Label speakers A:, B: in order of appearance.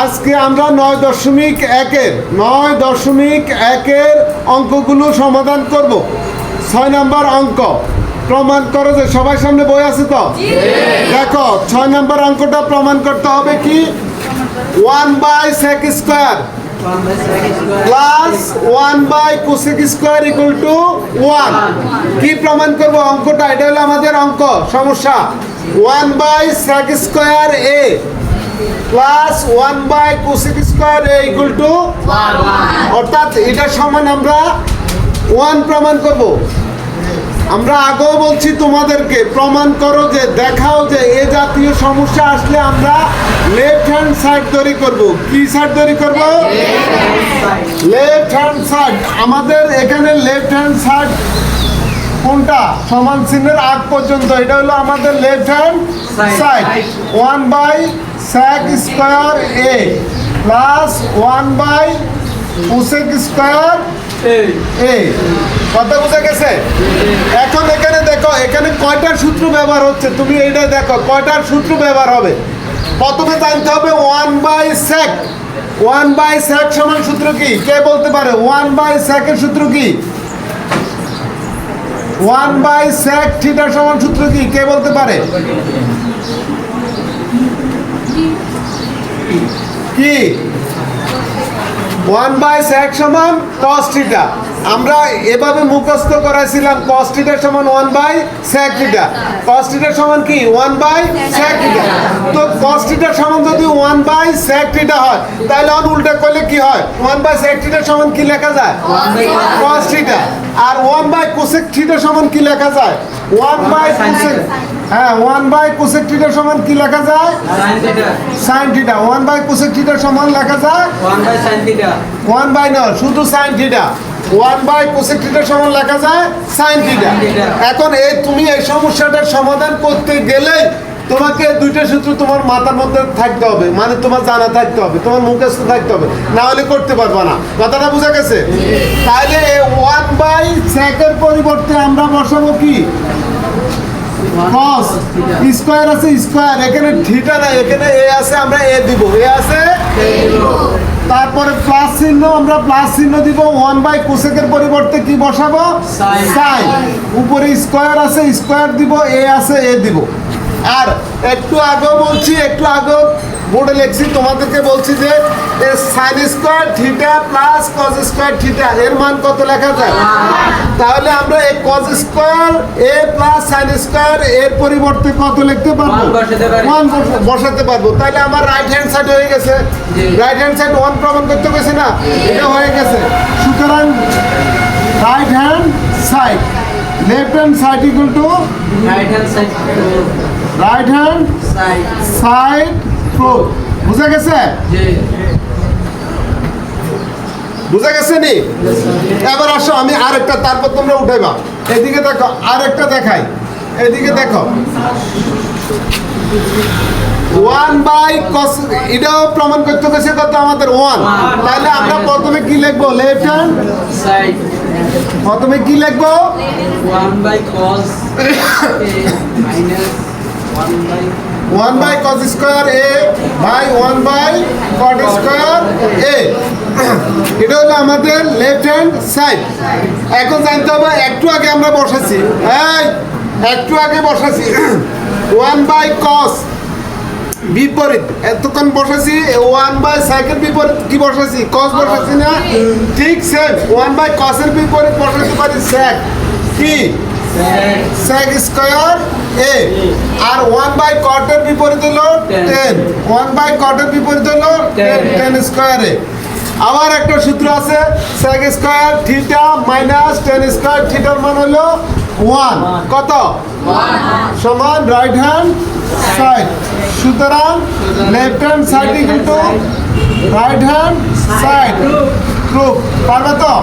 A: আজকে আমরা 9.1-এর অঙ্কগুলো সমাধান করব। 6 নম্বর অঙ্ক প্রমাণ করো যে সবার সামনে বই আছে তো? দেখো 6 নম্বর অঙ্কটা প্রমাণ করতে হবে কি 1/sec square plus 1/cosec square equal to 1। কি প্রমাণ করব অঙ্কটা? এটা হলো আমাদের অঙ্ক সমস্যা। 1/sec square a plus 1/cosec square a equal to 1, অর্থাৎ এটা সমান আমরা 1 প্রমাণ করব। আমরা আগেও বলছি তোমাদেরকে প্রমাণ করো যে দেখাও যে এ জাতীয় সমস্যা আসলে আমরা লেফট হ্যান্ড সাইড তৈরি করব। কি সাইড তৈরি করব? Left hand side. আমাদের এখানে লেফট হ্যান্ড সাইড কোনটা? সমান চিহ্নের আগ পর্যন্ত এটা হলো আমাদের left hand side. 1/sec square a plus 1/cosec square a। কথা বুঝে গেছে? এখন এখানে দেখো এখানে কয়টার সূত্র ব্যবহার হচ্ছে, তুমি এইটা দেখো কয়টার সূত্র ব্যবহার হবে। প্রথমে জানতে হবে 1/sec। 1/sec সমান সূত্র কি? কে বলতে পারে 1/sec এর সূত্র কি? 1/sec থিটা সমান সূত্র কি? কে বলতে পারে? কি? 1/sec সমান cos থিটা। আমরা এভাবে মুখস্থ করাইছিলাম cos থিটা সমান 1/sec থিটা। cos থিটা সমান কি? 1/sec theta. তো cos থিটা সমান যদি 1/sec থিটা হয় তাহলে উল্টা করলে কি হয়? 1/sec থিটা সমান কি লেখা যায়? cos theta. আর 1/cosec থিটা সমান কি লেখা যায়? 1/cosec। হ্যাঁ 1/cosec থিটা সমান কি লেখা যায়? sin theta. 1/cosec থিটা সমান লেখা যায়
B: 1/sin থিটা।
A: 1 না, শুধু sin থিটা। 1/cosec থিটা সমান লেখা যায় sin থিটা। এখন এই তুমি এই সমস্যাটার সমাধান করতে গেলে তোমাকে দুইটা সূত্র তোমার মাথার মধ্যে থাকতে হবে, মানে তোমার জানা থাকতে হবে, তোমার মুখস্থ থাকতে হবে, না হলে করতে পারবা না। কথাটা বুঝা গেছে? তাহলে 1/sec এর পরিবর্তে আমরা বসাবো কি? cos স্কয়ার আছে স্কয়ার, এখানে থিটা নাই, এখানে a আছে, আমরা a দিব, a আছে তারপরে প্লাস চিহ্ন, আমরা প্লাস চিহ্ন দিব। 1/cosec এর পরিবর্তে কি বসাবো? sin। উপরে স্কয়ার আছে স্কয়ার দিব, a আছে a দিব। আর একটু আগেও বলছি, একটু আগেও বোর্ডে লিখছি তোমাদেরকে বলছি যে sin square theta plus cos square theta এর মান কত লেখা যায়? তাহলে আমরা এই cos square a plus sin square এর পরিবর্তে কত লিখতে পারবো? 1 বসাতে পারবো। তাহলে আমার রাইট হ্যান্ড সাইড হয়ে গেছে। রাইট হ্যান্ড সাইড 1 প্রমাণ করতে গেছে না? এটা হয়ে গেছে। সুতরাং right hand side left hand side equal to right hand side proof. বুঝা গেছে? বুঝা গেছে নি? এবার আসো আমি আরেকটা, তারপর তোমরা উঠাইবা। এদিকে দেখো আরেকটা দেখাই, এদিকে দেখো 1/cos এটাও প্রমাণ করতে গেছে কত আমাদের 1। তাহলে আমরা প্রথমে কি লিখবো? Left hand side. প্রথমে কি লিখবো?
B: 1/cos minus
A: 1/cos square a by 1/cot square a। এটা হলো আমাদের লেফট হ্যান্ড সাইড। এখন জানতে হবে একটু আগে আমরা বসাছি, একটু আগে বসাছি 1/cos বিপরীত, এতক্ষণ বসাছি 1/sec এর বিপরীত কি বসাছি? cos বসাছি না? ঠিক সেম 1/cos এর বিপরীত বসাতে পারি sec। কি? sec square a। R 1/cot এর বিপরীত হলো 10। 1/cot এর বিপরীত হলো 10 স্কয়ার a। আবার একটা সূত্র আছে sec square theta minus 10 square থিটার মান হলো 1। কত? 1 সমান রাইট হ্যান্ড সাইড। সুতরাং left hand side equal to right hand side proof. পারবে তো?